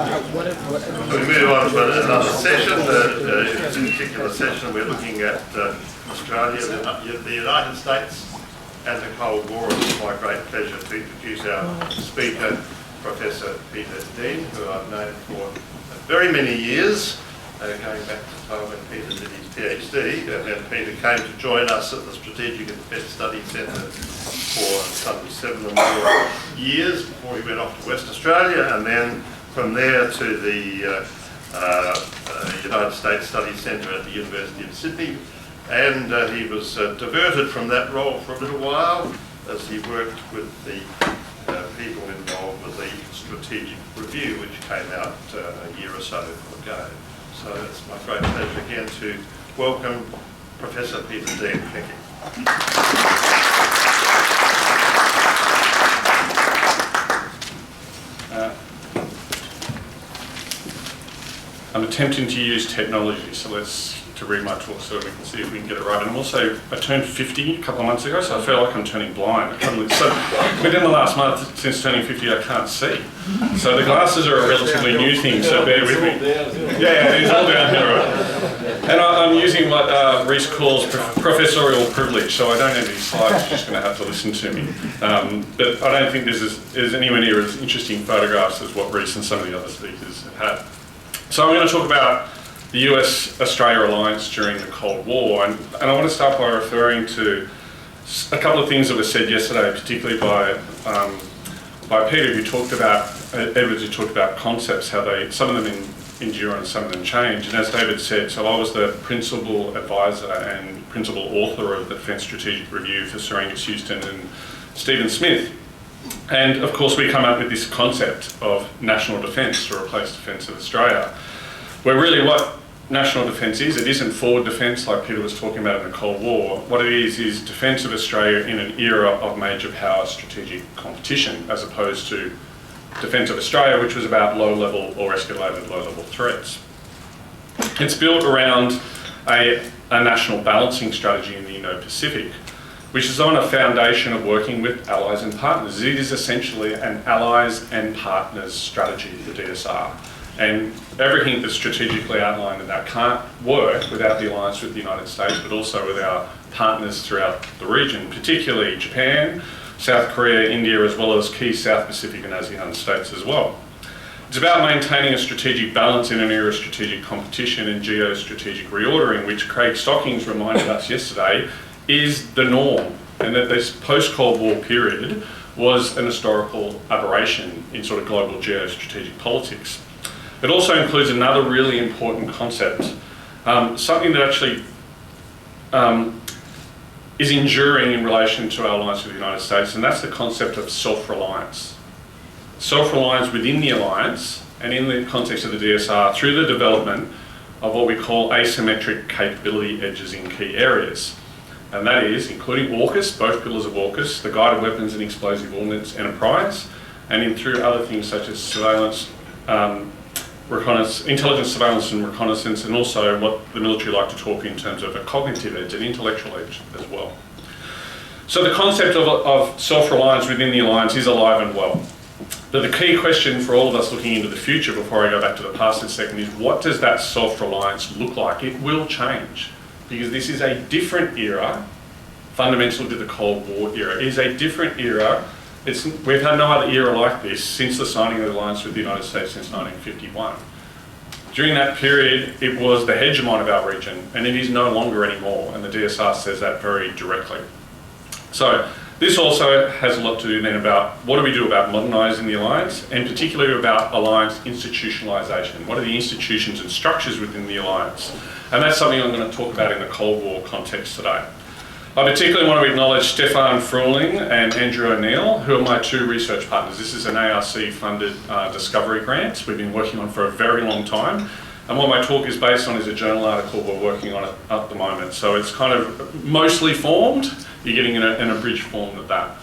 We move on to another session. In this particular session, we're looking at Australia, the United States, and the Cold War. It's my great pleasure to introduce our speaker, Professor Peter Dean, who I've known for very many years, going back to the time when Peter did his PhD, and then Peter came to join us at the Strategic and Defence Study Centre for some 7 or more years before he went off to West Australia, and then from there to the United States Study Centre at the University of Sydney. And he was diverted from that role for a little while as he worked with the people involved with the strategic review, which came out a year or so ago. So it's my great pleasure again to welcome Professor Peter Dean. Thank you. I'm attempting to use technology, so to read my talk so we can see if we can get it right. And also, I turned 50 a couple of months ago, so I feel like I'm turning blind. So within the last month since turning 50, I can't see. So the glasses are a relatively new thing, so bear with me. Yeah, it's all down here, right? And I'm using what Reese calls professorial privilege, so I don't have any slides, you're just going to have to listen to me. But I don't think this is anywhere near as interesting photographs as what Reese and some of the other speakers have had. So I'm going to talk about the US-Australia alliance during the Cold War, and I want to start by referring to a couple of things that were said yesterday, particularly by Peter, who talked about, Edwards, who talked about concepts, how some of them endure and some of them change. And as David said, so I was the principal advisor and principal author of the Defence Strategic Review for Sir Angus Houston and Stephen Smith. And of course we come up with this concept of national defence to replace Defence of Australia, where really what national defence is, it isn't forward defence like Peter was talking about in the Cold War. What it is defence of Australia in an era of major power strategic competition, as opposed to Defence of Australia, which was about low-level or escalated low-level threats. It's built around a national balancing strategy in the Indo-Pacific, which is on a foundation of working with allies and partners. It is essentially an allies and partners strategy for DSR. And everything that's strategically outlined in that can't work without the alliance with the United States, but also with our partners throughout the region, particularly Japan, South Korea, India, as well as key South Pacific and ASEAN states as well. It's about maintaining a strategic balance in an era of strategic competition and geostrategic reordering, which Craig Stockings reminded us yesterday is the norm, and that this post-Cold War period was an historical aberration in sort of global geostrategic politics. It also includes another really important concept, something that actually is enduring in relation to our alliance with the United States, and that's the concept of self-reliance. Self-reliance within the alliance and in the context of the DSR through the development of what we call asymmetric capability edges in key areas. And that is including AUKUS, both pillars of AUKUS, the guided weapons and explosive ordnance enterprise, and in through other things such as surveillance, intelligence, surveillance and reconnaissance, and also what the military like to talk in terms of a cognitive edge, an intellectual edge as well. So the concept of self-reliance within the alliance is alive and well. But the key question for all of us looking into the future, before I go back to the past in a second, is what does that self-reliance look like? It will change, because this is a different era, fundamental to the Cold War era. It is a different era. We've had no other era like this since the signing of the alliance with the United States since 1951. During that period, it was the hegemon of our region, and it is no longer anymore, and the DSR says that very directly. So this also has a lot to do then about what do we do about modernising the alliance, and particularly about alliance institutionalisation. What are the institutions and structures within the alliance? And that's something I'm going to talk about in the Cold War context today. I particularly want to acknowledge Stefan Fruehling and Andrew O'Neill, who are my two research partners. This is an ARC-funded discovery grant we've been working on for a very long time. And what my talk is based on is a journal article we're working on at the moment. So it's kind of mostly formed. You're getting in a abridged form of that.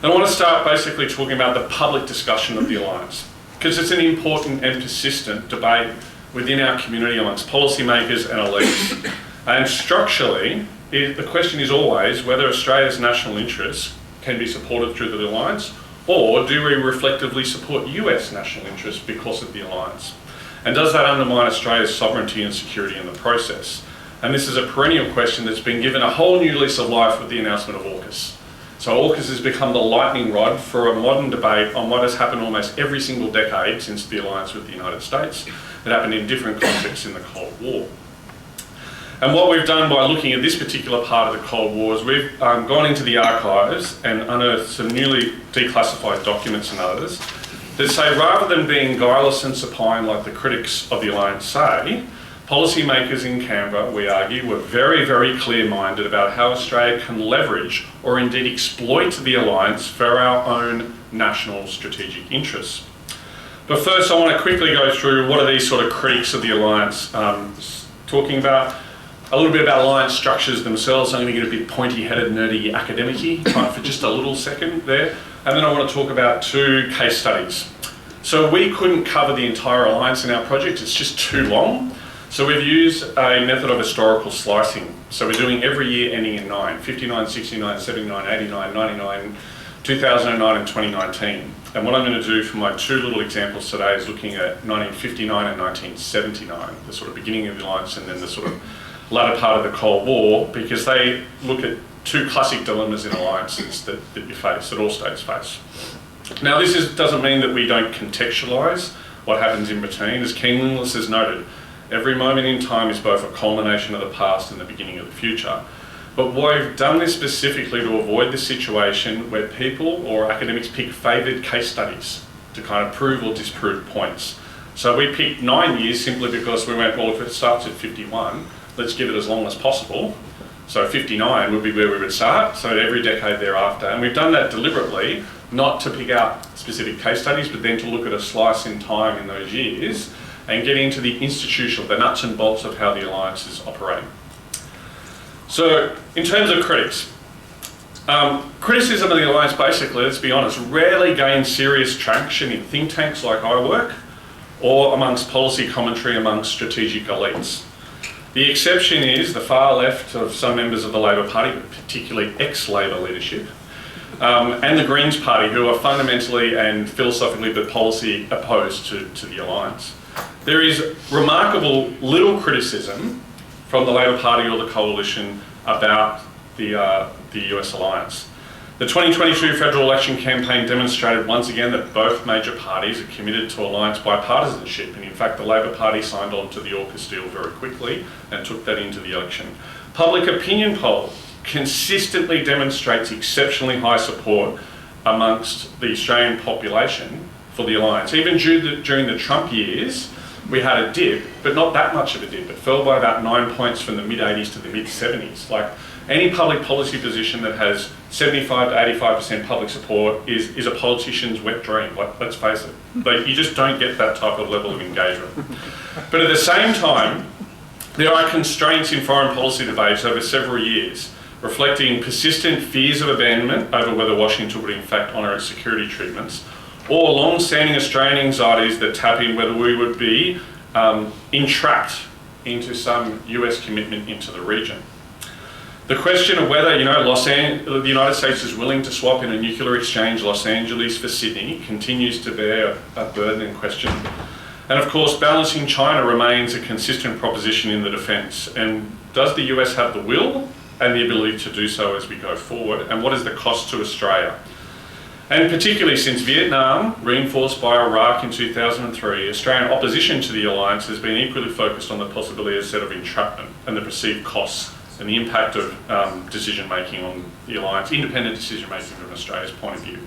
And I want to start basically talking about the public discussion of the alliance, because it's an important and persistent debate within our community amongst policymakers and elites. And structurally, the question is always whether Australia's national interests can be supported through the alliance, Or do we reflectively support US national interests because of the alliance? And does that undermine Australia's sovereignty and security in the process? And this is a perennial question that's been given a whole new lease of life with the announcement of AUKUS. So AUKUS has become the lightning rod for a modern debate on what has happened almost every single decade since the alliance with the United States. It happened in different contexts in the Cold War. And what we've done by looking at this particular part of the Cold War is we've gone into the archives and unearthed some newly declassified documents and others that say, rather than being guileless and supine like the critics of the alliance say, policymakers in Canberra, we argue, were very, very clear-minded about how Australia can leverage or indeed exploit the alliance for our own national strategic interests. But first I want to quickly go through what are these sort of critics of the alliance talking about. A little bit about alliance structures themselves. I'm going to get a bit pointy-headed, nerdy, academic-y for just a little second there. And then I want to talk about 2 case studies. So we couldn't cover the entire alliance in our project, it's just too long. So we've used a method of historical slicing. So we're doing every year ending in 9, 59, 69, 79, 89, 99, 2009 and 2019. And what I'm going to do for my 2 little examples today is looking at 1959 and 1979, the sort of beginning of the alliance and then the sort of latter part of the Cold War, because they look at 2 classic dilemmas in alliances that you face, that all states face. Now doesn't mean that we don't contextualise what happens in between. As King Linglis has noted, every moment in time is both a culmination of the past and the beginning of the future. But we've done this specifically to avoid the situation where people or academics pick favoured case studies to kind of prove or disprove points. So we picked 9 years simply because we went, well, if it starts at 51, let's give it as long as possible. So 59 would be where we would start, so every decade thereafter. And we've done that deliberately, not to pick out specific case studies, but then to look at a slice in time in those years and get into the institutional, the nuts and bolts of how the alliance is operating. So in terms of critics, criticism of the alliance basically, let's be honest, rarely gains serious traction in think tanks like I work or amongst policy commentary amongst strategic elites. The exception is the far left of some members of the Labor Party, particularly ex-Labor leadership, and the Greens Party, who are fundamentally and philosophically but policy opposed to the alliance. There is remarkable little criticism from the Labor Party or the coalition about the US alliance. The 2022 federal election campaign demonstrated once again that both major parties are committed to alliance bipartisanship, and in fact the Labor Party signed on to the AUKUS deal very quickly and took that into the election. Public opinion poll consistently demonstrates exceptionally high support amongst the Australian population for the alliance. Even during the Trump years, we had a dip, but not that much of a dip. It fell by about 9 points from the mid-80s to the mid-70s. Like, any public policy position that has 75 to 85% public support is a politician's wet dream, let's face it. Like, you just don't get that type of level of engagement. But at the same time, there are constraints in foreign policy debates over several years, reflecting persistent fears of abandonment over whether Washington would in fact honour its security treatments, or long-standing Australian anxieties that tap in whether we would be entrapped into some US commitment into the region. The question of whether, the United States is willing to swap in a nuclear exchange Los Angeles for Sydney continues to bear a burden and question. And of course, balancing China remains a consistent proposition in the defence. And does the US have the will and the ability to do so as we go forward? And what is the cost to Australia? And particularly since Vietnam, reinforced by Iraq in 2003, Australian opposition to the alliance has been equally focused on the possibility, as I said, of entrapment and the perceived costs and the impact of decision-making on the alliance, independent decision-making from Australia's point of view.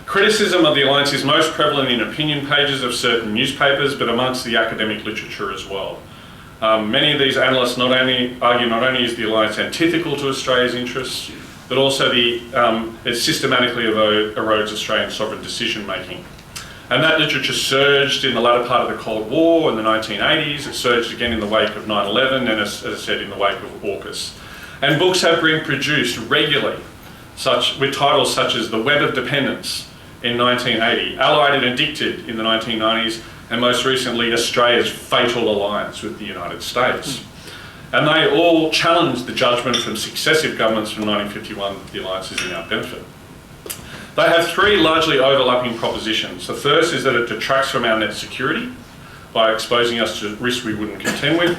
Criticism of the alliance is most prevalent in opinion pages of certain newspapers, but amongst the academic literature as well. Many of these analysts argue not only is the alliance antithetical to Australia's interests, but also it systematically erodes Australian sovereign decision-making. And that literature surged in the latter part of the Cold War in the 1980s. It surged again in the wake of 9/11 and, as I said, in the wake of AUKUS. And books have been produced regularly, with titles such as The Web of Dependence in 1980, Allied and Addicted in the 1990s, and most recently, Australia's Fatal Alliance with the United States. And they all challenged the judgment from successive governments from 1951 that the alliance is in our benefit. They have three largely overlapping propositions. The first is that it detracts from our net security by exposing us to risks we wouldn't contend with.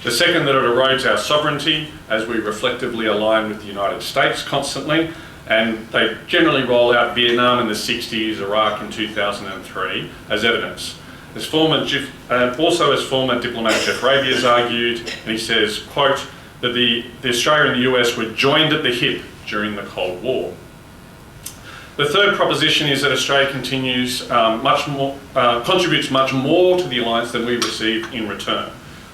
The second, that it erodes our sovereignty as we reflectively align with the United States constantly. And they generally roll out Vietnam in the 60s, Iraq in 2003 as evidence. As former diplomat Jeff Raby has argued, and he says, quote, that the Australia and the US were joined at the hip during the Cold War. The third proposition is that Australia contributes much more to the alliance than we receive in return.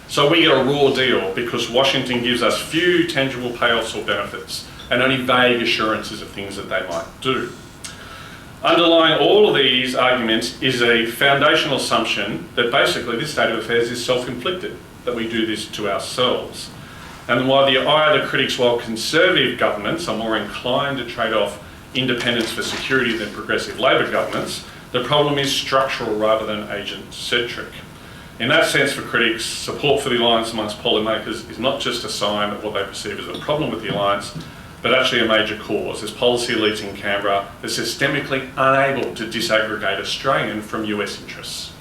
So we get a raw deal because Washington gives us few tangible payoffs or benefits and only vague assurances of things that they might do. Underlying all of these arguments is a foundational assumption that basically this state of affairs is self-inflicted, that we do this to ourselves. And while the eye of the critics, while conservative governments are more inclined to trade off independence for security than progressive Labor governments, the problem is structural rather than agent-centric. In that sense, for critics, support for the alliance amongst policymakers is not just a sign of what they perceive as a problem with the alliance, but actually a major cause, as policy elites in Canberra are systemically unable to disaggregate Australian from US interests.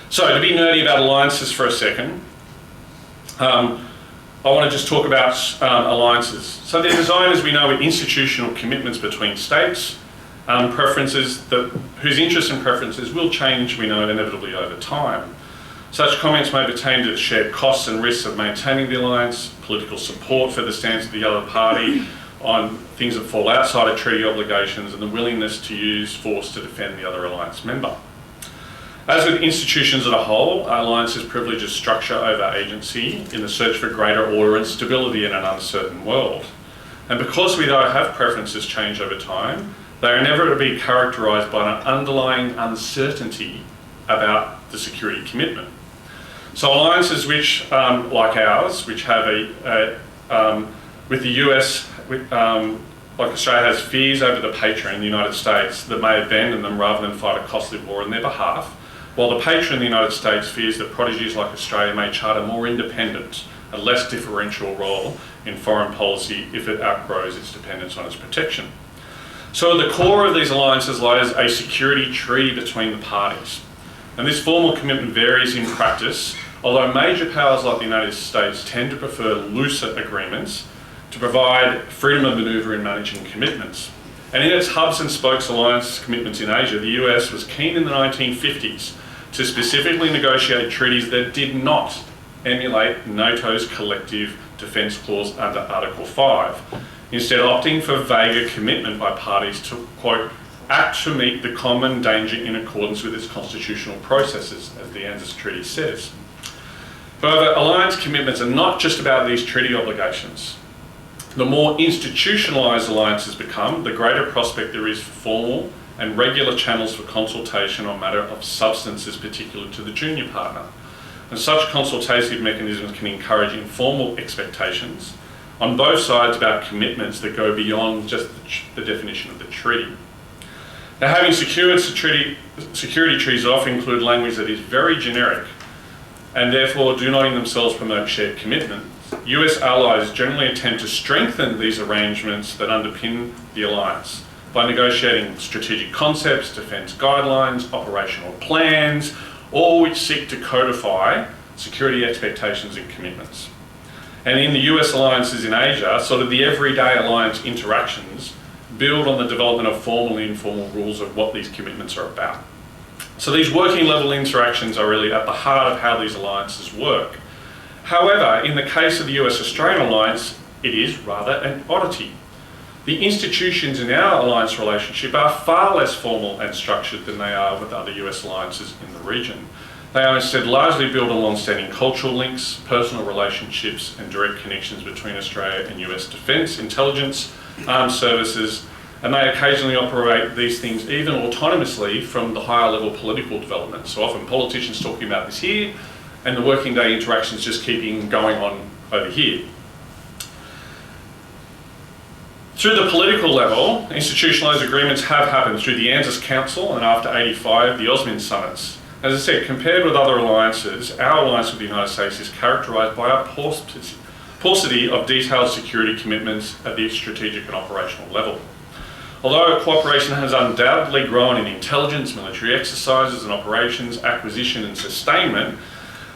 So, to be nerdy about alliances for a second, I want to just talk about alliances. So they're designed, as we know, with institutional commitments between states, preferences whose interests and preferences will change, we know, inevitably over time. Such comments may pertain to the shared costs and risks of maintaining the alliance, political support for the stance of the other party on things that fall outside of treaty obligations, and the willingness to use force to defend the other alliance member. As with institutions as a whole, alliances privilege a structure over agency in the search for greater order and stability in an uncertain world. And because we though have preferences change over time, they are never to be characterised by an underlying uncertainty about the security commitment. So alliances which, like ours, which have with the US, like Australia has fears over the patron in the United States that may abandon them rather than fight a costly war on their behalf, while the patron in the United States fears that prodigies like Australia may chart a more independent, a less differential role in foreign policy if it outgrows its dependence on its protection. So at the core of these alliances lies a security treaty between the parties. And this formal commitment varies in practice, although major powers like the United States tend to prefer looser agreements to provide freedom of manoeuvre in managing commitments. And in its hubs and spokes alliance commitments in Asia, the US was keen in the 1950s to specifically negotiate treaties that did not emulate NATO's collective defence clause under Article 5, instead opting for vaguer commitment by parties to, quote, act to meet the common danger in accordance with its constitutional processes, as the ANZUS Treaty says. However, alliance commitments are not just about these treaty obligations. The more institutionalised alliances become, the greater prospect there is for formal and regular channels for consultation on matter of substances particular to the junior partner. And such consultative mechanisms can encourage informal expectations on both sides about commitments that go beyond just the definition of the treaty. Now, having secured security treaties often include language that is very generic and therefore do not in themselves promote shared commitment, US allies generally attempt to strengthen these arrangements that underpin the alliance by negotiating strategic concepts, defence guidelines, operational plans, all which seek to codify security expectations and commitments. And in the US alliances in Asia, sort of the everyday alliance interactions build on the development of formal and informal rules of what these commitments are about. So these working level interactions are really at the heart of how these alliances work. However, in the case of the US-Australian alliance, it is rather an oddity. The institutions in our alliance relationship are far less formal and structured than they are with other US alliances in the region. They are instead largely built on long-standing cultural links, personal relationships and direct connections between Australia and US defence, intelligence, armed services, and they occasionally operate these things even autonomously from the higher level political development. So often politicians talking about this here and the working day interactions just keeping going on over here. Through the political level, institutionalised agreements have happened through the ANZUS Council and after 85, the Osmium Summits. As I said, compared with other alliances, our alliance with the United States is characterised by a paucity of detailed security commitments at the strategic and operational level. Although cooperation has undoubtedly grown in intelligence, military exercises and operations, acquisition and sustainment,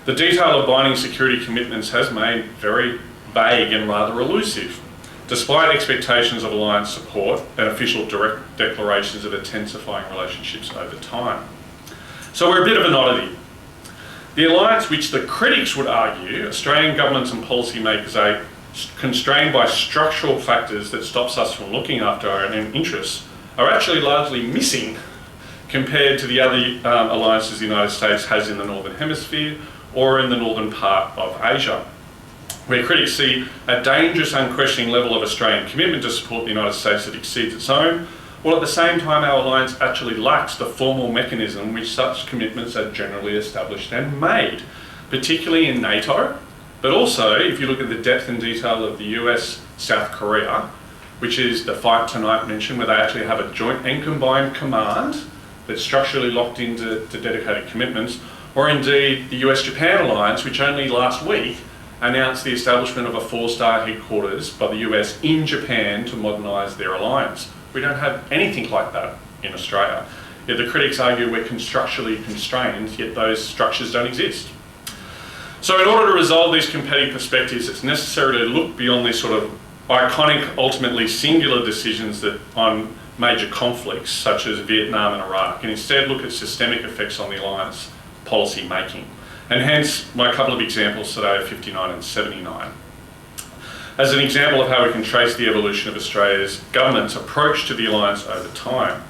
the detail of binding security commitments has made very vague and rather elusive, despite expectations of alliance support and official direct declarations of intensifying relationships over time. So we're a bit of an oddity. The alliance, which the critics would argue Australian governments and policymakers are constrained by structural factors that stops us from looking after our own interests, are actually largely missing compared to the other alliances the United States has in the Northern Hemisphere or in the northern part of Asia, where critics see a dangerous, unquestioning level of Australian commitment to support the United States that exceeds its own, while at the same time our alliance actually lacks the formal mechanism which such commitments are generally established and made, particularly in NATO, but also if you look at the depth and detail of the US-South Korea, which is the Fight Tonight mentioned, where they actually have a joint and combined command that's structurally locked into dedicated commitments, or indeed the US-Japan alliance, which only last week announced the establishment of a 4-star headquarters by the US in Japan to modernise their alliance. We don't have anything like that in Australia. Yet the critics argue we're structurally constrained, yet those structures don't exist. So in order to resolve these competing perspectives, it's necessary to look beyond these sort of iconic, ultimately singular decisions that on major conflicts, such as Vietnam and Iraq, and instead look at systemic effects on the alliance policy making. And hence my couple of examples today are 59 and 79. As an example of how we can trace the evolution of Australia's government's approach to the alliance over time.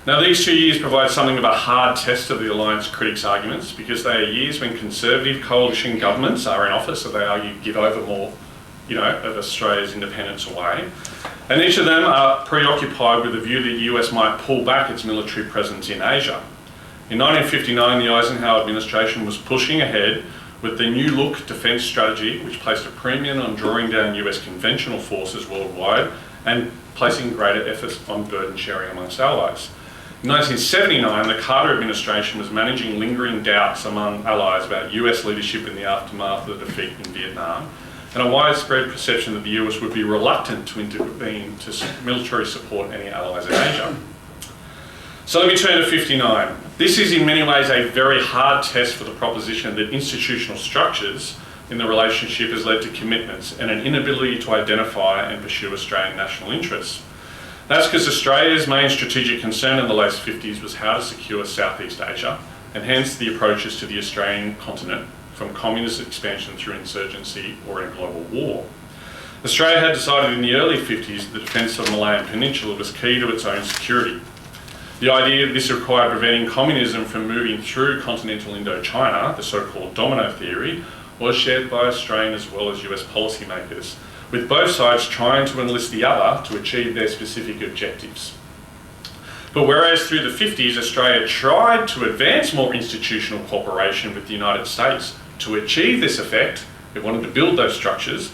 Now these 2 years provide something of a hard test of the alliance critics' arguments, because they are years when Conservative coalition governments are in office, so they argue give over more, of Australia's independence away. And each of them are preoccupied with the view that the US might pull back its military presence in Asia. In 1959, the Eisenhower administration was pushing ahead with the New Look defence strategy, which placed a premium on drawing down US conventional forces worldwide and placing greater efforts on burden sharing amongst allies. In 1979, the Carter administration was managing lingering doubts among allies about US leadership in the aftermath of the defeat in Vietnam, and a widespread perception that the US would be reluctant to intervene to military support any allies in Asia. So let me turn to 59. This is in many ways a very hard test for the proposition that institutional structures in the relationship has led to commitments and an inability to identify and pursue Australian national interests. That's because Australia's main strategic concern in the late 50s was how to secure Southeast Asia, and hence the approaches to the Australian continent from communist expansion through insurgency or in a global war. Australia had decided in the early 50s that the defence of the Malayan Peninsula was key to its own security. The idea that this required preventing communism from moving through continental Indochina, the so-called domino theory, was shared by Australian as well as US policymakers, with both sides trying to enlist the other to achieve their specific objectives. But whereas through the 50s, Australia tried to advance more institutional cooperation with the United States to achieve this effect, it wanted to build those structures,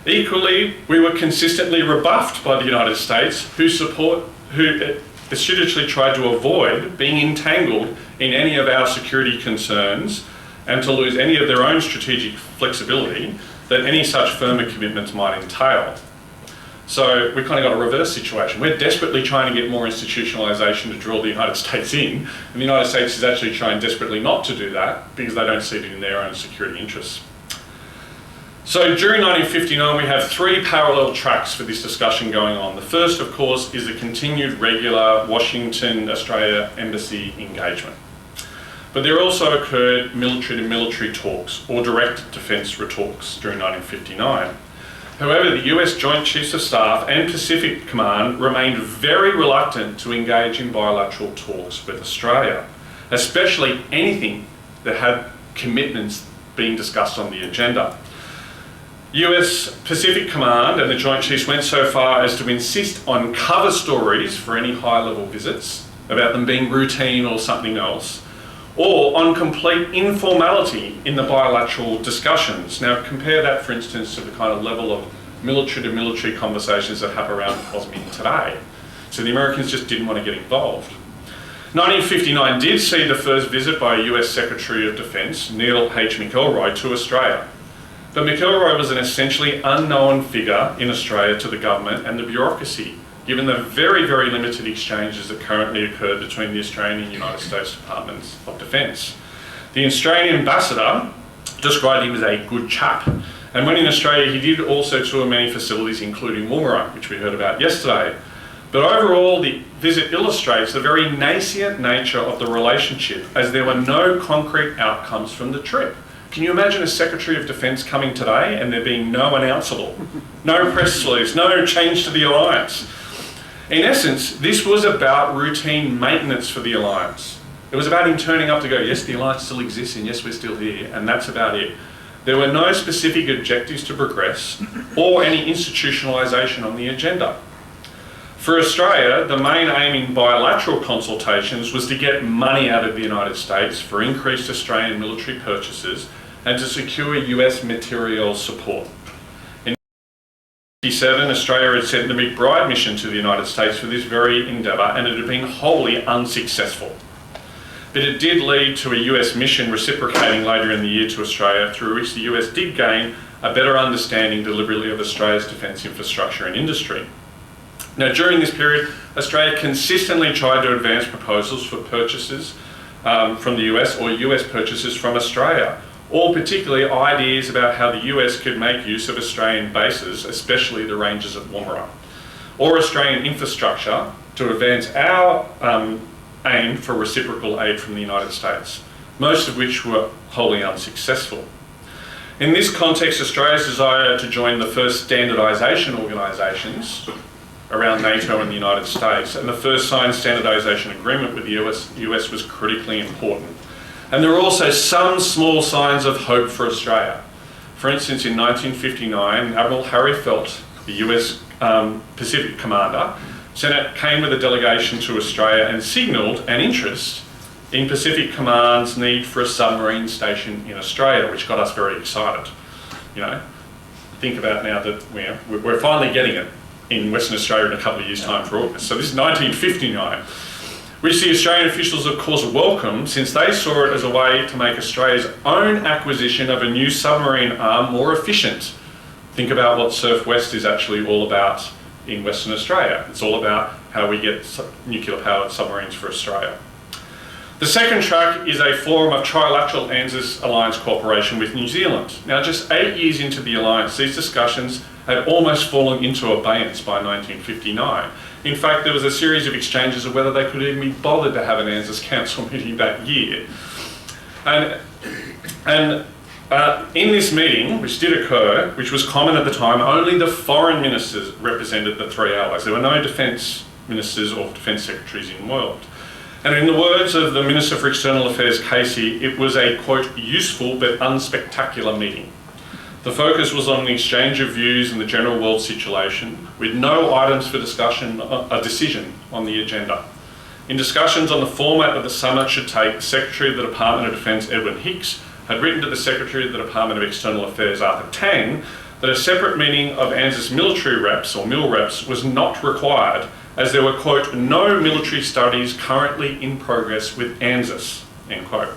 equally, we were consistently rebuffed by the United States, who assiduously tried to avoid being entangled in any of our security concerns and to lose any of their own strategic flexibility that any such firmer commitments might entail. So we kind of got a reverse situation. We're desperately trying to get more institutionalisation to draw the United States in, and the United States is actually trying desperately not to do that because they don't see it in their own security interests. So during 1959, we have 3 parallel tracks for this discussion going on. The first, of course, is the continued regular Washington-Australia embassy engagement. But there also occurred military-to-military talks or direct defence talks during 1959. However, the US Joint Chiefs of Staff and Pacific Command remained very reluctant to engage in bilateral talks with Australia, especially anything that had commitments being discussed on the agenda. US Pacific Command and the Joint Chiefs went so far as to insist on cover stories for any high-level visits, about them being routine or something else, or on complete informality in the bilateral discussions. Now compare that, for instance, to the kind of level of military-to-military conversations that happen around COSME today. So the Americans just didn't want to get involved. 1959 did see the first visit by a US Secretary of Defence, Neil H. McElroy, to Australia. But McElroy was an essentially unknown figure in Australia to the government and the bureaucracy, given the very, very limited exchanges that currently occur between the Australian and United States Departments of Defence. The Australian ambassador described him as a good chap, and when in Australia he did also tour many facilities including Woomera, which we heard about yesterday. But overall, the visit illustrates the very nascent nature of the relationship, as there were no concrete outcomes from the trip. Can you imagine a Secretary of Defence coming today and there being no announceable, no press release, no change to the alliance? In essence, this was about routine maintenance for the alliance. It was about him turning up to go, yes, the alliance still exists and yes, we're still here, and that's about it. There were no specific objectives to progress or any institutionalisation on the agenda. For Australia, the main aim in bilateral consultations was to get money out of the United States for increased Australian military purchases and to secure US material support. In 1957, Australia had sent the McBride mission to the United States for this very endeavour, and it had been wholly unsuccessful. But it did lead to a US mission reciprocating later in the year to Australia, through which the US did gain a better understanding deliberately of Australia's defence infrastructure and industry. Now, during this period, Australia consistently tried to advance proposals for purchases from the US or US purchases from Australia, or particularly ideas about how the US could make use of Australian bases, especially the ranges at Woomera, or Australian infrastructure to advance our aim for reciprocal aid from the United States, most of which were wholly unsuccessful. In this context, Australia's desire to join the first standardisation organisations around NATO and the United States, and the first signed standardisation agreement with the US was critically important. And there were also some small signs of hope for Australia. For instance, in 1959, Admiral Harry Felt, the US Pacific commander, came with a delegation to Australia and signalled an interest in Pacific Command's need for a submarine station in Australia, which got us very excited. You know, think about now that we're finally getting it in Western Australia in a couple of years' time for AUKUS. So this is 1959, which the Australian officials of course welcomed, since they saw it as a way to make Australia's own acquisition of a new submarine arm more efficient. Think about what Surf West is actually all about in Western Australia. It's all about how we get nuclear-powered submarines for Australia. The second track is a forum of trilateral ANZUS alliance cooperation with New Zealand. Now, just 8 years into the alliance, these discussions had almost fallen into abeyance by 1959. In fact, there was a series of exchanges of whether they could even be bothered to have an ANZUS council meeting that year. And in this meeting, which did occur, which was common at the time, only the foreign ministers represented the three allies. There were no defence ministers or defence secretaries involved. And in the words of the Minister for External Affairs, Casey, it was a, quote, useful but unspectacular meeting. The focus was on the exchange of views and the general world situation, with no items for discussion, a decision on the agenda. In discussions on the format that the summit should take, the Secretary of the Department of Defence, Edwin Hicks, had written to the Secretary of the Department of External Affairs, Arthur Tang, that a separate meeting of ANZUS military reps, or MIL reps, was not required, as there were, quote, no military studies currently in progress with ANZUS, end quote.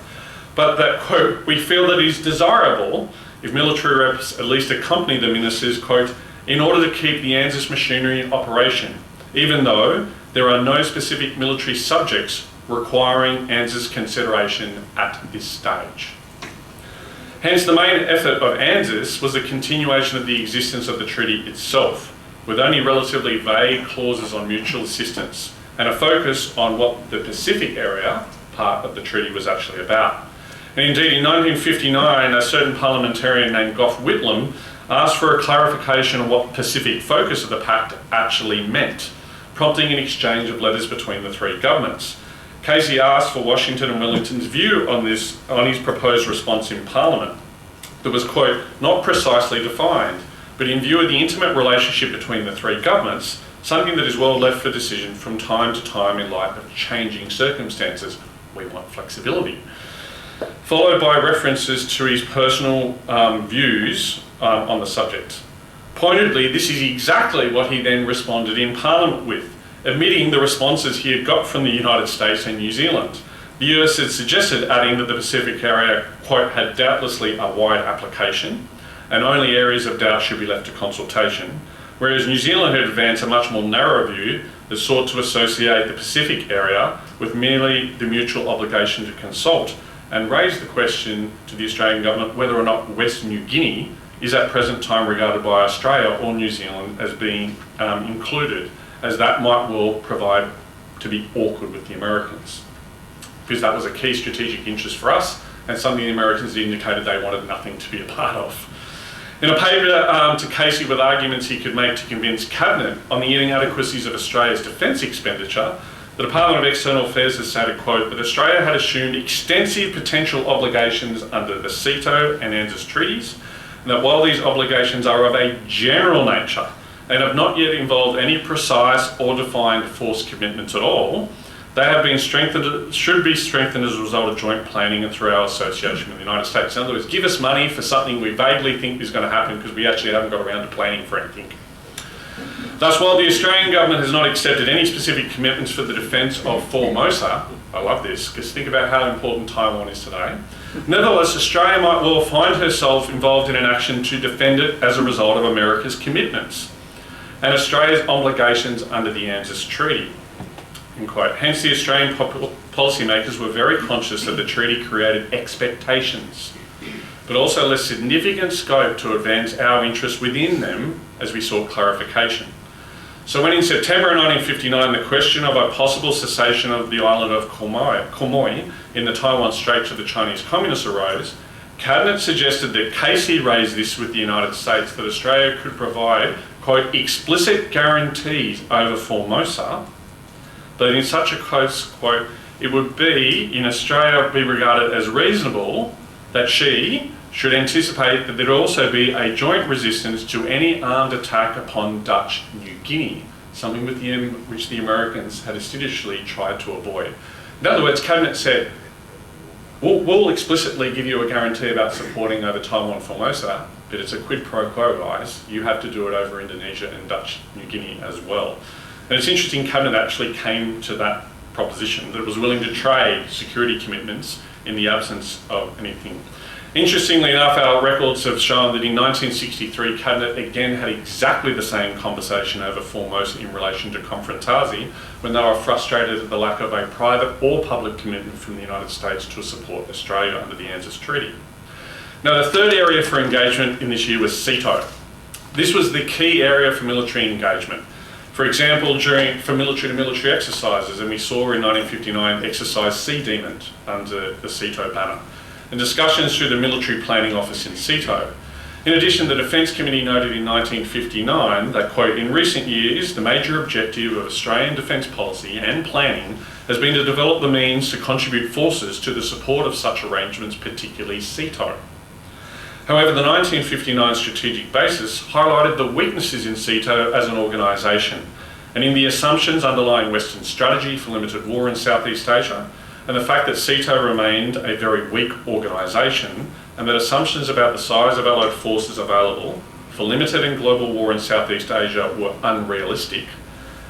But that, quote, we feel that it is desirable if military reps at least accompany the ministers, quote, in order to keep the ANZUS machinery in operation, even though there are no specific military subjects requiring ANZUS consideration at this stage. Hence, the main effort of ANZUS was the continuation of the existence of the treaty itself, with only relatively vague clauses on mutual assistance and a focus on what the Pacific area part of the treaty was actually about. And indeed, in 1959, a certain parliamentarian named Gough Whitlam asked for a clarification on what Pacific focus of the pact actually meant, prompting an exchange of letters between the three governments. Casey asked for Washington and Wellington's view on his proposed response in Parliament that was, quote, not precisely defined, but in view of the intimate relationship between the three governments, something that is well left for decision from time to time in light of changing circumstances. We want flexibility. Followed by references to his personal views on the subject. Pointedly, this is exactly what he then responded in Parliament with, admitting the responses he had got from the United States and New Zealand. The US had suggested, adding that the Pacific area, quote, had doubtlessly a wide application, and only areas of doubt should be left to consultation, whereas New Zealand had advanced a much more narrow view that sought to associate the Pacific area with merely the mutual obligation to consult, and raised the question to the Australian government whether or not Western New Guinea is at present time regarded by Australia or New Zealand as being included, as that might well provide to be awkward with the Americans. Because that was a key strategic interest for us, and something the Americans indicated they wanted nothing to be a part of. In a paper to Casey with arguments he could make to convince Cabinet on the inadequacies of Australia's defence expenditure, the Department of External Affairs has stated, quote, that Australia had assumed extensive potential obligations under the CETO and ANZUS treaties, and that while these obligations are of a general nature and have not yet involved any precise or defined force commitments at all, they have been strengthened, should be strengthened as a result of joint planning and through our association with the United States. In other words, give us money for something we vaguely think is going to happen because we actually haven't got around to planning for anything. Thus, while the Australian government has not accepted any specific commitments for the defence of Formosa, I love this, because think about how important Taiwan is today, nevertheless, Australia might well find herself involved in an action to defend it as a result of America's commitments and Australia's obligations under the ANZUS Treaty. Quote. Hence, the Australian policymakers were very conscious that the treaty created expectations, but also left significant scope to advance our interests within them as we sought clarification. So when in September 1959 the question of a possible cessation of the island of Quemoy in the Taiwan Strait to the Chinese Communists arose, Cabinet suggested that Casey raise this with the United States, that Australia could provide, quote, explicit guarantees over Formosa, but in such a case, quote, it would be, in Australia, be regarded as reasonable that she should anticipate that there would also be a joint resistance to any armed attack upon Dutch New Guinea, something which the Americans had assiduously tried to avoid. In other words, Cabinet said, we'll explicitly give you a guarantee about supporting over Taiwan Formosa, but it's a quid pro quo, guys. You have to do it over Indonesia and Dutch New Guinea as well. And it's interesting, Cabinet actually came to that proposition, that it was willing to trade security commitments in the absence of anything. Interestingly enough, our records have shown that in 1963, Cabinet again had exactly the same conversation over Formosa in relation to Confrontasi, when they were frustrated at the lack of a private or public commitment from the United States to support Australia under the ANZUS Treaty. Now, the third area for engagement in this year was CETO. This was the key area for military engagement. For example, for military-to-military exercises, and we saw in 1959 Exercise Sea Demon under the CETO banner, and discussions through the Military Planning Office in CETO. In addition, the Defence Committee noted in 1959 that, quote, in recent years, the major objective of Australian defence policy and planning has been to develop the means to contribute forces to the support of such arrangements, particularly CETO. However, the 1959 strategic basis highlighted the weaknesses in CETO as an organisation and in the assumptions underlying Western strategy for limited war in Southeast Asia, and the fact that CETO remained a very weak organisation, and that assumptions about the size of allied forces available for limited and global war in Southeast Asia were unrealistic,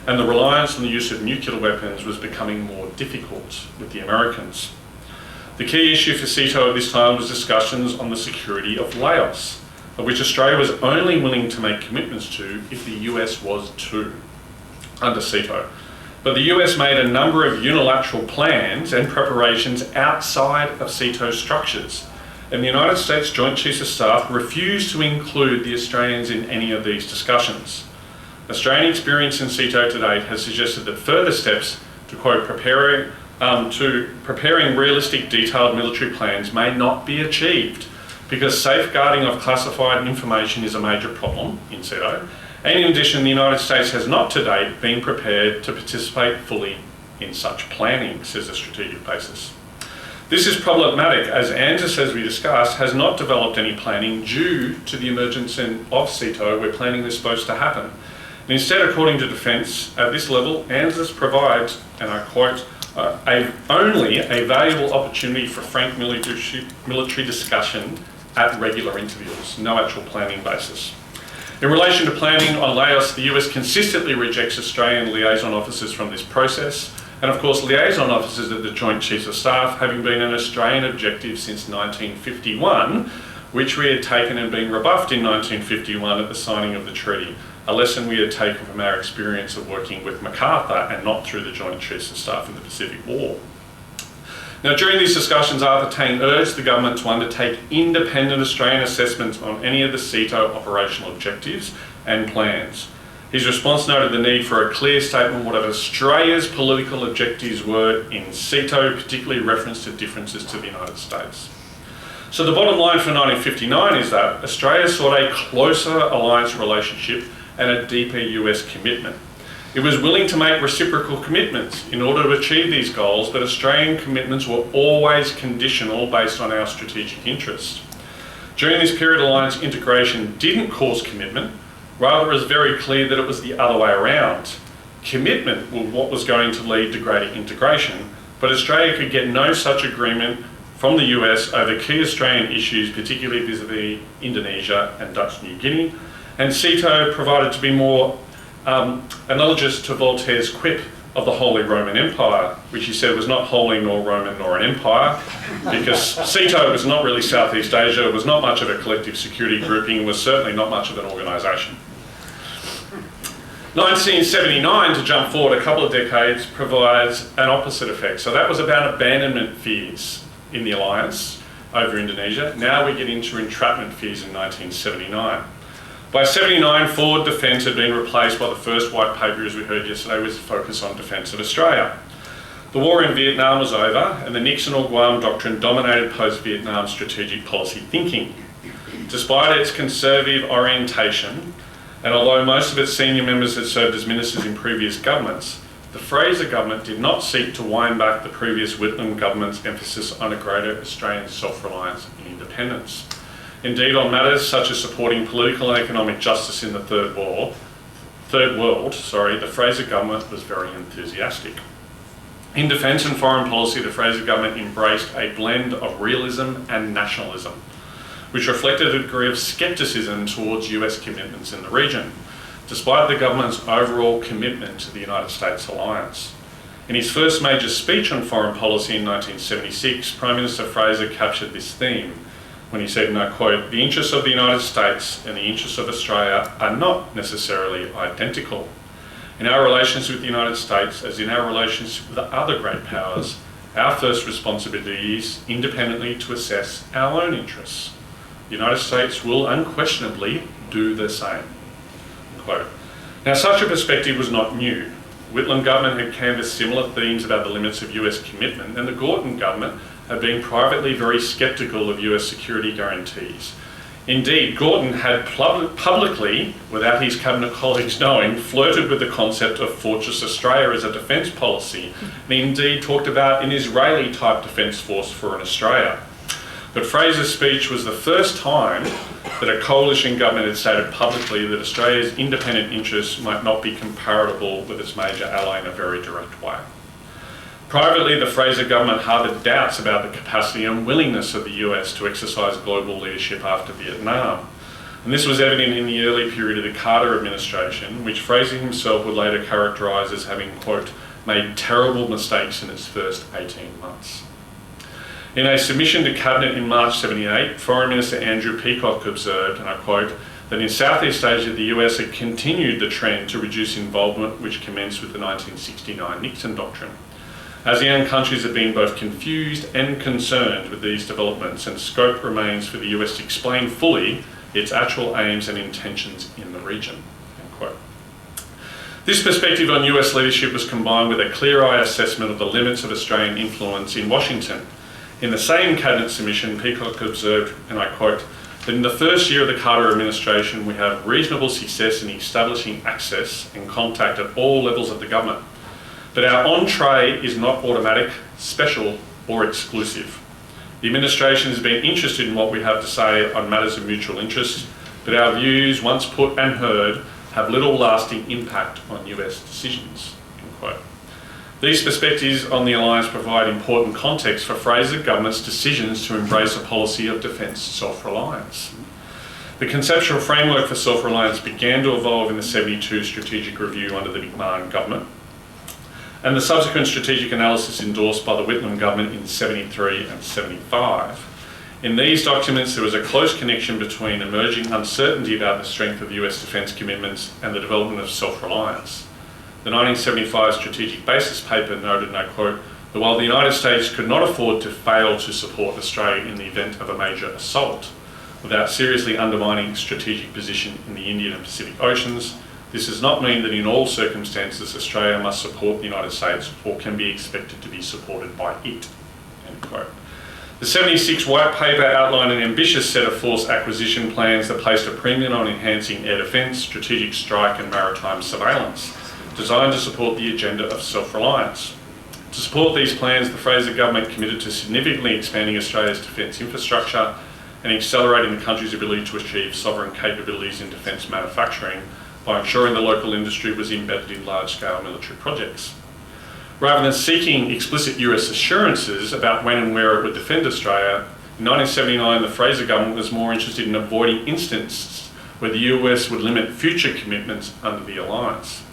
and the reliance on the use of nuclear weapons was becoming more difficult with the Americans. The key issue for CETO at this time was discussions on the security of Laos, of which Australia was only willing to make commitments to if the US was too, under CETO. But the US made a number of unilateral plans and preparations outside of CETO structures, and the United States Joint Chiefs of Staff refused to include the Australians in any of these discussions. Australian experience in CETO to date has suggested that further steps to, quote, preparing realistic detailed military plans may not be achieved because safeguarding of classified information is a major problem in CETO, and in addition, the United States has not to date been prepared to participate fully in such planning, says the strategic basis. This is problematic as ANZUS, as we discussed, has not developed any planning due to the emergence of CETO where planning is supposed to happen. And instead, according to Defence, at this level, ANZUS provides, and I quote, only a valuable opportunity for frank military discussion at regular intervals, no actual planning basis. In relation to planning on Laos, the US consistently rejects Australian liaison officers from this process, and of course liaison officers at the Joint Chiefs of Staff having been an Australian objective since 1951, which we had taken and been rebuffed in 1951 at the signing of the treaty, a lesson we had taken from our experience of working with MacArthur and not through the Joint Chiefs of Staff in the Pacific War. Now, during these discussions, Arthur Tang urged the government to undertake independent Australian assessments on any of the CETO operational objectives and plans. His response noted the need for a clear statement what Australia's political objectives were in CETO, particularly reference to differences to the United States. So the bottom line for 1959 is that Australia sought a closer alliance relationship and a deeper US commitment. It was willing to make reciprocal commitments in order to achieve these goals, but Australian commitments were always conditional based on our strategic interests. During this period, alliance integration didn't cause commitment. Rather, it was very clear that it was the other way around. Commitment was what was going to lead to greater integration, but Australia could get no such agreement from the US over key Australian issues, particularly vis-a-vis Indonesia and Dutch New Guinea, and CETO provided to be more analogous to Voltaire's quip of the Holy Roman Empire, which he said was not holy nor Roman nor an empire, because CETO was not really Southeast Asia, it was not much of a collective security grouping, was certainly not much of an organisation. 1979, to jump forward a couple of decades, provides an opposite effect. So that was about abandonment fears in the alliance over Indonesia. Now we get into entrapment fears in 1979. By 79, forward defence had been replaced by the first white paper, as we heard yesterday, with a focus on defence of Australia. The war in Vietnam was over, and the Nixon or Guam doctrine dominated post-Vietnam strategic policy thinking. Despite its conservative orientation, and although most of its senior members had served as ministers in previous governments, the Fraser government did not seek to wind back the previous Whitlam government's emphasis on a greater Australian self-reliance and independence. Indeed, on matters such as supporting political and economic justice in the Third World, the Fraser government was very enthusiastic. In defence and foreign policy, the Fraser government embraced a blend of realism and nationalism, which reflected a degree of scepticism towards US commitments in the region, despite the government's overall commitment to the United States alliance. In his first major speech on foreign policy in 1976, Prime Minister Fraser captured this theme when he said, and I quote, "The interests of the United States and the interests of Australia are not necessarily identical. In our relations with the United States, as in our relations with the other great powers, our first responsibility is independently to assess our own interests. The United States will unquestionably do the same." Quote. Now, such a perspective was not new. Whitlam government had canvassed similar themes about the limits of US commitment, and the Gorton government had been privately very sceptical of US security guarantees. Indeed, Gorton had publicly, without his cabinet colleagues knowing, flirted with the concept of Fortress Australia as a defence policy, and indeed talked about an Israeli-type defence force for an Australia. But Fraser's speech was the first time that a coalition government had stated publicly that Australia's independent interests might not be comparable with its major ally in a very direct way. Privately, the Fraser government harboured doubts about the capacity and willingness of the US to exercise global leadership after Vietnam. And this was evident in the early period of the Carter administration, which Fraser himself would later characterise as having, quote, made terrible mistakes in its first 18 months. In a submission to Cabinet in March 78, Foreign Minister Andrew Peacock observed, and I quote, that in Southeast Asia the US had continued the trend to reduce involvement which commenced with the 1969 Nixon doctrine. ASEAN countries have been both confused and concerned with these developments, and scope remains for the US to explain fully its actual aims and intentions in the region. End quote. This perspective on US leadership was combined with a clear-eyed assessment of the limits of Australian influence in Washington. In the same Cabinet submission, Peacock observed, and I quote, that in the first year of the Carter administration we have reasonable success in establishing access and contact at all levels of the government. But our entree is not automatic, special or exclusive. The administration has been interested in what we have to say on matters of mutual interest, but our views, once put and heard, have little lasting impact on US decisions. End quote. These perspectives on the alliance provide important context for Fraser government's decisions to embrace a policy of defence self-reliance. The conceptual framework for self-reliance began to evolve in the 72 strategic review under the McMahon government, and the subsequent strategic analysis endorsed by the Whitlam government in 73 and 75. In these documents, there was a close connection between emerging uncertainty about the strength of the US defence commitments and the development of self-reliance. The 1975 Strategic Basis Paper noted, and I quote, that while the United States could not afford to fail to support Australia in the event of a major assault without seriously undermining its strategic position in the Indian and Pacific Oceans, this does not mean that in all circumstances Australia must support the United States or can be expected to be supported by it. End quote. The 76 White Paper outlined an ambitious set of force acquisition plans that placed a premium on enhancing air defence, strategic strike and maritime surveillance, designed to support the agenda of self-reliance. To support these plans, the Fraser government committed to significantly expanding Australia's defence infrastructure and accelerating the country's ability to achieve sovereign capabilities in defence manufacturing by ensuring the local industry was embedded in large-scale military projects. Rather than seeking explicit US assurances about when and where it would defend Australia, in 1979 the Fraser government was more interested in avoiding instances where the US would limit future commitments under the alliance.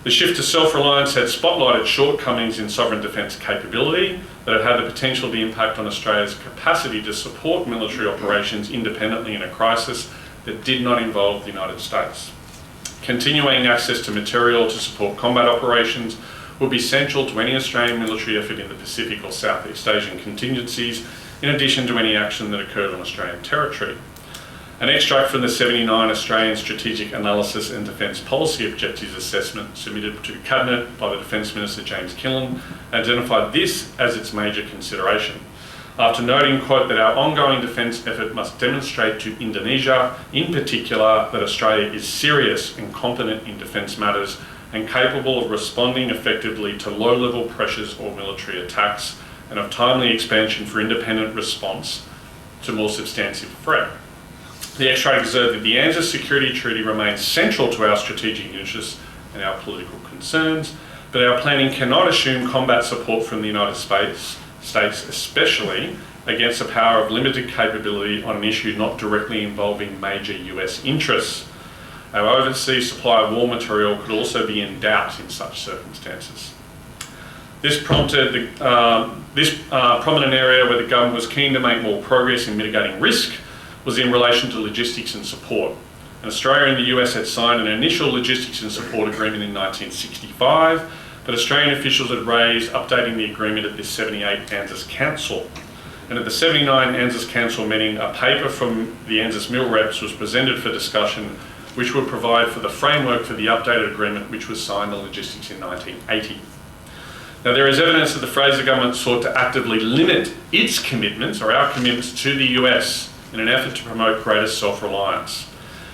The shift to self-reliance had spotlighted shortcomings in sovereign defence capability that had had the potential to impact on Australia's capacity to support military operations independently in a crisis that did not involve the United States. Continuing access to material to support combat operations would be central to any Australian military effort in the Pacific or Southeast Asian contingencies, in addition to any action that occurred on Australian territory. An extract from the 79 Australian Strategic Analysis and Defence Policy Objectives Assessment submitted to Cabinet by the Defence Minister James Killen identified this as its major consideration. After noting, quote, that our ongoing defence effort must demonstrate to Indonesia, in particular, that Australia is serious and competent in defence matters and capable of responding effectively to low-level pressures or military attacks and of timely expansion for independent response to more substantive threat. The extract observed that the ANZUS Security Treaty remains central to our strategic interests and our political concerns, but our planning cannot assume combat support from the United States, especially against a power of limited capability on an issue not directly involving major US interests. Our overseas supply of war material could also be in doubt in such circumstances. This prompted prominent area where the government was keen to make more progress in mitigating risk was in relation to logistics and support. And Australia and the US had signed an initial logistics and support agreement in 1965, but Australian officials had raised updating the agreement at this 78 ANZUS Council. And at the 79 ANZUS Council meeting, a paper from the ANZUS Mill Reps was presented for discussion, which would provide for the framework for the updated agreement, which was signed on logistics in 1980. Now, there is evidence that the Fraser government sought to actively limit its commitments, or our commitments, to the US in an effort to promote greater self-reliance.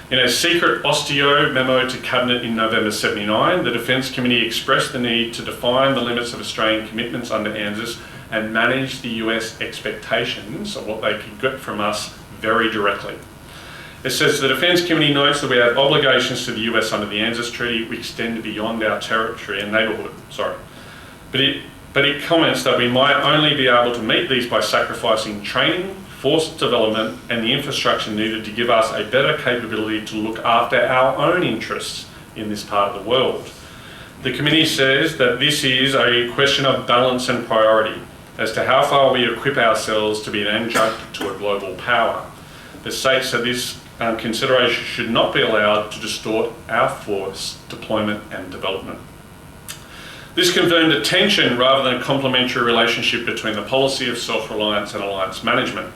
In a secret Osteo memo to Cabinet in November 79, the Defence Committee expressed the need to define the limits of Australian commitments under ANZUS and manage the US expectations of what they could get from us very directly. It says the Defence Committee notes that we have obligations to the US under the ANZUS Treaty which extend beyond our territory and neighbourhood. But it comments that we might only be able to meet these by sacrificing training, force development and the infrastructure needed to give us a better capability to look after our own interests in this part of the world. The committee says that this is a question of balance and priority as to how far we equip ourselves to be an adjunct to a global power. It states that this consideration should not be allowed to distort our force deployment and development. This confirmed a tension rather than a complementary relationship between the policy of self-reliance and alliance management.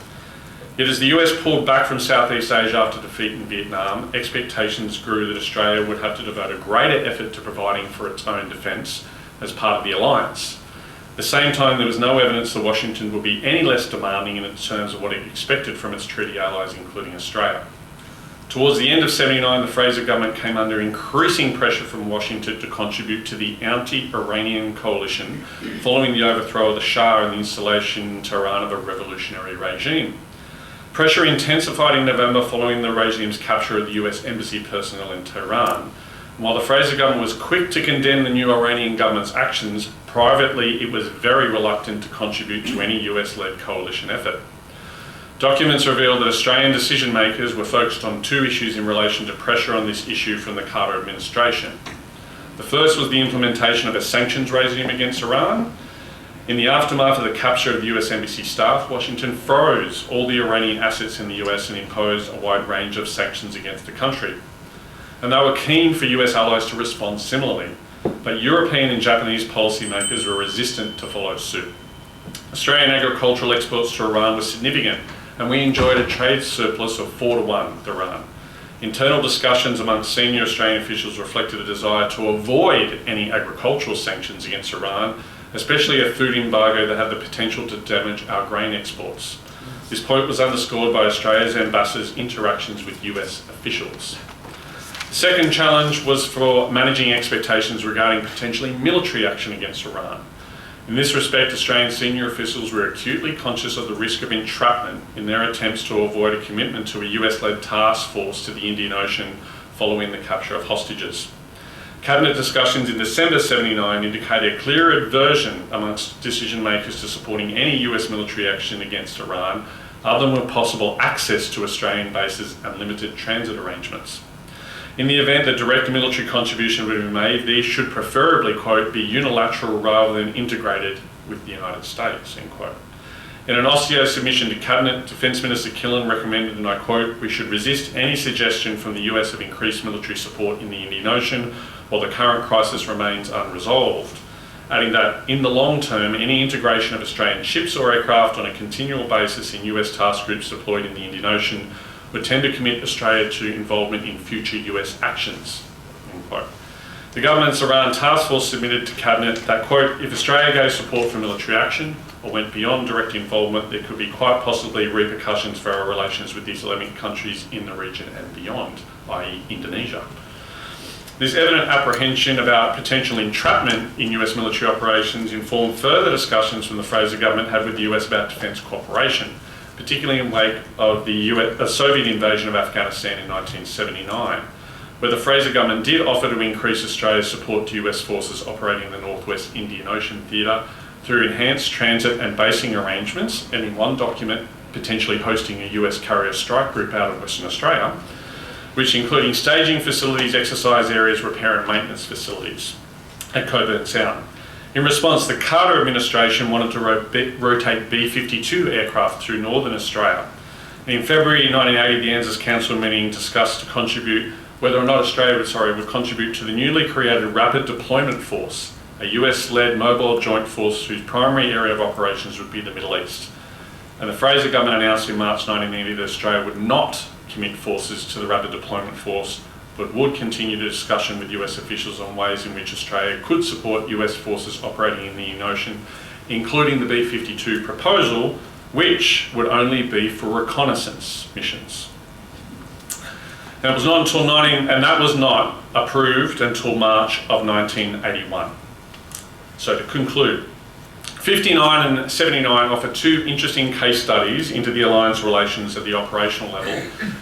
Yet as the US pulled back from Southeast Asia after defeat in Vietnam, expectations grew that Australia would have to devote a greater effort to providing for its own defence as part of the alliance. At the same time, there was no evidence that Washington would be any less demanding in terms of what it expected from its treaty allies, including Australia. Towards the end of 79, the Fraser government came under increasing pressure from Washington to contribute to the anti-Iranian coalition following the overthrow of the Shah and the installation in Tehran of a revolutionary regime. Pressure intensified in November following the regime's capture of the US embassy personnel in Tehran. And while the Fraser government was quick to condemn the new Iranian government's actions, privately it was very reluctant to contribute to any US-led coalition effort. Documents reveal that Australian decision makers were focused on two issues in relation to pressure on this issue from the Carter administration. The first was the implementation of a sanctions regime against Iran. In the aftermath of the capture of the US Embassy staff, Washington froze all the Iranian assets in the US and imposed a wide range of sanctions against the country. And they were keen for US allies to respond similarly, but European and Japanese policymakers were resistant to follow suit. Australian agricultural exports to Iran were significant, and we enjoyed a trade surplus of 4-1 with Iran. Internal discussions amongst senior Australian officials reflected a desire to avoid any agricultural sanctions against Iran, especially a food embargo that had the potential to damage our grain exports. This point was underscored by Australia's ambassador's interactions with US officials. The second challenge was for managing expectations regarding potentially military action against Iran. In this respect, Australian senior officials were acutely conscious of the risk of entrapment in their attempts to avoid a commitment to a US-led task force to the Indian Ocean following the capture of hostages. Cabinet discussions in December 1979 indicated a clear aversion amongst decision makers to supporting any US military action against Iran, other than with possible access to Australian bases and limited transit arrangements. In the event that direct military contribution would be made, these should preferably, quote, be unilateral rather than integrated with the United States, end quote. In an OSCE submission to Cabinet, Defence Minister Killen recommended, and I quote, we should resist any suggestion from the US of increased military support in the Indian Ocean while the current crisis remains unresolved, adding that in the long term, any integration of Australian ships or aircraft on a continual basis in US task groups deployed in the Indian Ocean would tend to commit Australia to involvement in future US actions, end quote. The government's Iran task force submitted to Cabinet that, quote, if Australia gave support for military action or went beyond direct involvement, there could be quite possibly repercussions for our relations with the Islamic countries in the region and beyond, i.e. Indonesia. This evident apprehension about potential entrapment in US military operations informed further discussions from the Fraser government had with the US about defence cooperation, particularly in wake of the Soviet invasion of Afghanistan in 1979, where the Fraser government did offer to increase Australia's support to US forces operating in the Northwest Indian Ocean Theatre through enhanced transit and basing arrangements, and in one document, potentially hosting a US carrier strike group out of Western Australia, which including staging facilities, exercise areas, repair and maintenance facilities at Coburn Sound. In response, the Carter administration wanted to rotate B-52 aircraft through Northern Australia. In February 1980, the ANZUS Council meeting discussed to contribute whether or not Australia would contribute to the newly created Rapid Deployment Force, a US-led mobile joint force whose primary area of operations would be the Middle East. And the Fraser government announced in March 1980 that Australia would not commit forces to the Rapid Deployment Force, but would continue the discussion with US officials on ways in which Australia could support US forces operating in the Indian Ocean, including the B-52 proposal, which would only be for reconnaissance missions. And it was not until that was not approved until March of 1981. So to conclude, 59 and 79 offer two interesting case studies into the alliance relations at the operational level,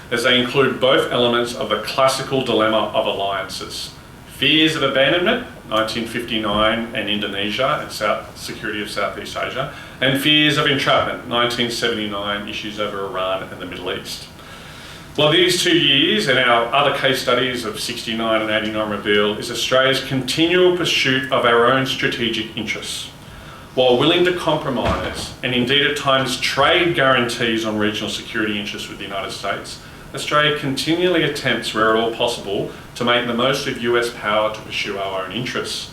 as they include both elements of the classical dilemma of alliances. Fears of abandonment, 1959 and Indonesia and security of Southeast Asia, and fears of entrapment, 1979, issues over Iran and the Middle East. Well, these 2 years and our other case studies of 69 and 89 reveal is Australia's continual pursuit of our own strategic interess. While willing to compromise, and indeed at times trade guarantees on regional security interests with the United States, Australia continually attempts, where at all possible, to make the most of US power to pursue our own interests.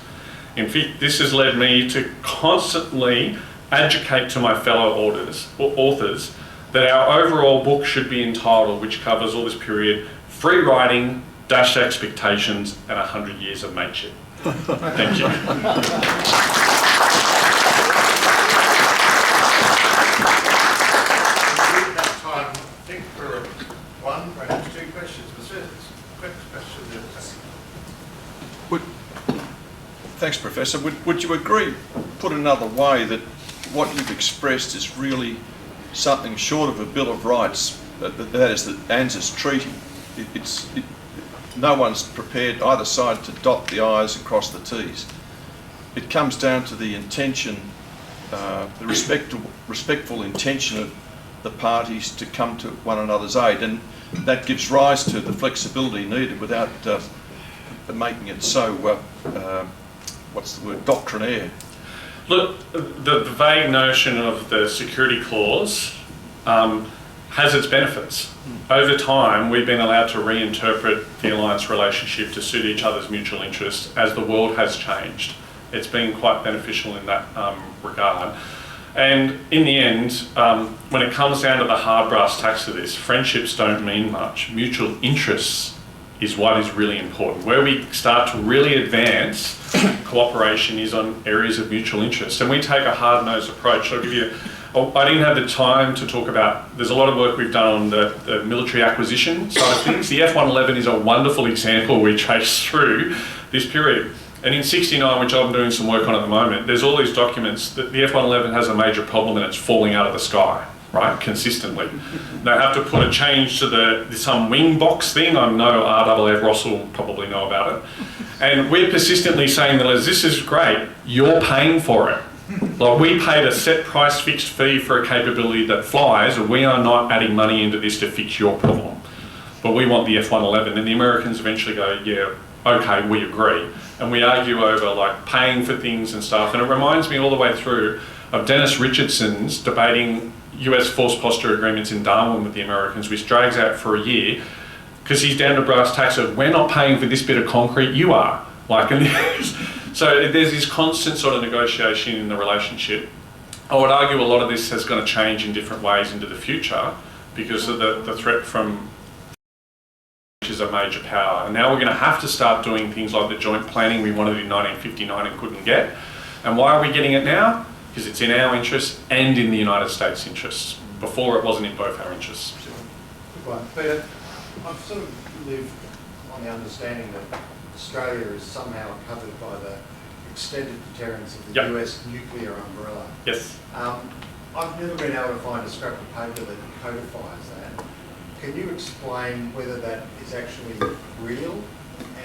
In fact, this has led me to constantly advocate to my fellow authors that our overall book should be entitled, which covers all this period, Free Riding, Dashed Expectations, and 100 Years of Mateship. Thank you. One, perhaps two questions. Quick question. Thanks, Professor. Would you agree, put another way, that what you've expressed is really something short of a Bill of Rights, that is the ANZUS Treaty? No one's prepared either side to dot the I's and cross the T's. It comes down to the intention, the respectful intention of the parties to come to one another's aid, and that gives rise to the flexibility needed without making it so, doctrinaire. Look, the vague notion of the security clause has its benefits. Over time, we've been allowed to reinterpret the alliance relationship to suit each other's mutual interests as the world has changed. It's been quite beneficial in that regard. And in the end, when it comes down to the hard brass tacks of this, friendships don't mean much. Mutual interests is what is really important. Where we start to really advance cooperation is on areas of mutual interest. And we take a hard-nosed approach. I'll give you, I didn't have the time to talk about, there's a lot of work we've done on the military acquisition side of things. The F-111 is a wonderful example we trace through this period. And in 69, which I'm doing some work on at the moment, there's all these documents that the F-111 has a major problem and it's falling out of the sky, right, consistently. They have to put a change to some wing box thing. I know RAAF Ross will probably know about it. And we're persistently saying that this is great, you're paying for it. Like, we paid a set price fixed fee for a capability that flies, and we are not adding money into this to fix your problem. But we want the F-111, and the Americans eventually go, yeah, okay, we agree. And we argue over like paying for things and stuff. And it reminds me all the way through of Dennis Richardson's debating US force posture agreements in Darwin with the Americans, which drags out for a year, because he's down to brass tacks of, we're not paying for this bit of concrete, you are. Like, and so there's this constant sort of negotiation in the relationship. I would argue a lot of this is going to change in different ways into the future because of the threat from which is a major power. And now we're going to have to start doing things like the joint planning we wanted in 1959 and couldn't get. And why are we getting it now? Because it's in our interests and in the United States' interests. Before, it wasn't in both our interests. Good one. Peter, I've sort of lived on the understanding that Australia is somehow covered by the extended deterrence of the US nuclear umbrella. Yes. I've never been able to find a scrap of paper that codifies that. Can you explain whether that is actually real?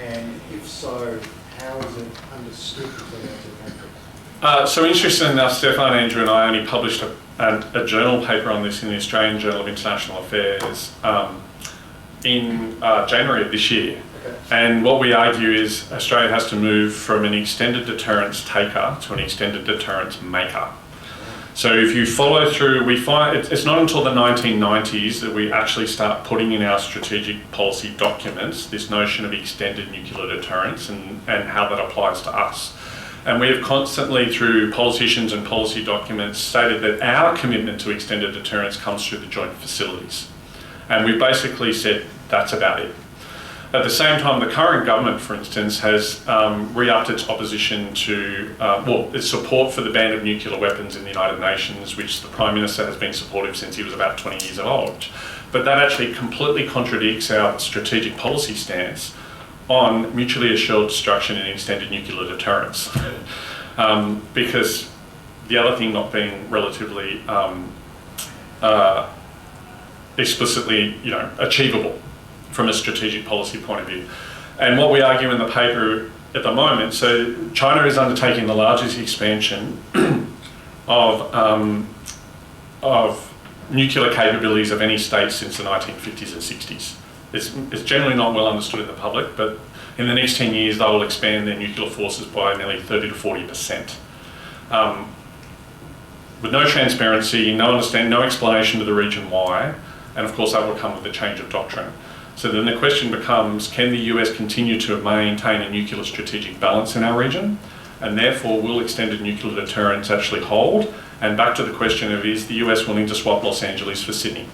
And if so, how is it understood between our two countries? So interesting enough, Stefan, Andrew and I only published a journal paper on this in the Australian Journal of International Affairs in January of this year. Okay. And what we argue is Australia has to move from an extended deterrence taker to an extended deterrence maker. So if you follow through, we find it's not until the 1990s that we actually start putting in our strategic policy documents this notion of extended nuclear deterrence and how that applies to us. And we have constantly, through politicians and policy documents, stated that our commitment to extended deterrence comes through the joint facilities. And we basically said that's about it. At the same time, the current government, for instance, has re-upped its opposition to, its support for the ban of nuclear weapons in the United Nations, which the Prime Minister has been supportive since he was about 20 years old. But that actually completely contradicts our strategic policy stance on mutually assured destruction and extended nuclear deterrence. Because the other thing not being relatively explicitly, achievable from a strategic policy point of view. And what we argue in the paper at the moment, so China is undertaking the largest expansion of nuclear capabilities of any state since the 1950s and 60s. It's generally not well understood in the public, but in the next 10 years they will expand their nuclear forces by nearly 30 to 40%. With no transparency, no explanation to the region why, and of course that will come with a change of doctrine. So then the question becomes, can the US continue to maintain a nuclear strategic balance in our region? And therefore, will extended nuclear deterrence actually hold? And back to the question of, is the US willing to swap Los Angeles for Sydney?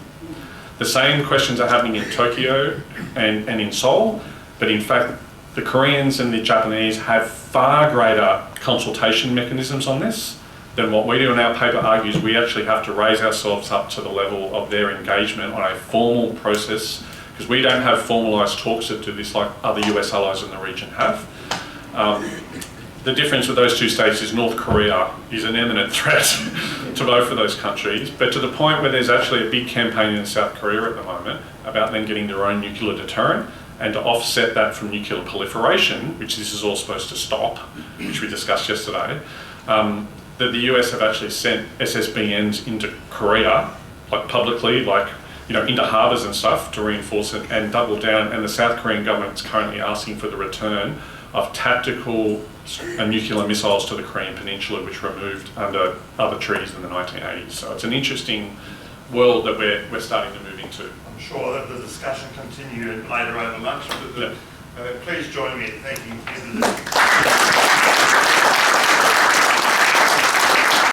The same questions are happening in Tokyo and in Seoul, but in fact, the Koreans and the Japanese have far greater consultation mechanisms on this than what we do. And our paper argues we actually have to raise ourselves up to the level of their engagement on a formal process, because we don't have formalised talks that do this like other US allies in the region have. The difference with those two states is North Korea is an imminent threat to both of those countries, but to the point where there's actually a big campaign in South Korea at the moment about them getting their own nuclear deterrent, and to offset that from nuclear proliferation, which this is all supposed to stop, which we discussed yesterday, that the US have actually sent SSBNs into Korea, like publicly, into harbours and stuff to reinforce it and double down, and the South Korean government is currently asking for the return of tactical nuclear missiles to the Korean Peninsula, which were moved under other treaties in the 1980s. So it's an interesting world that we're starting to move into. I'm sure that the discussion continue later over lunch, but please join me in thanking visitors.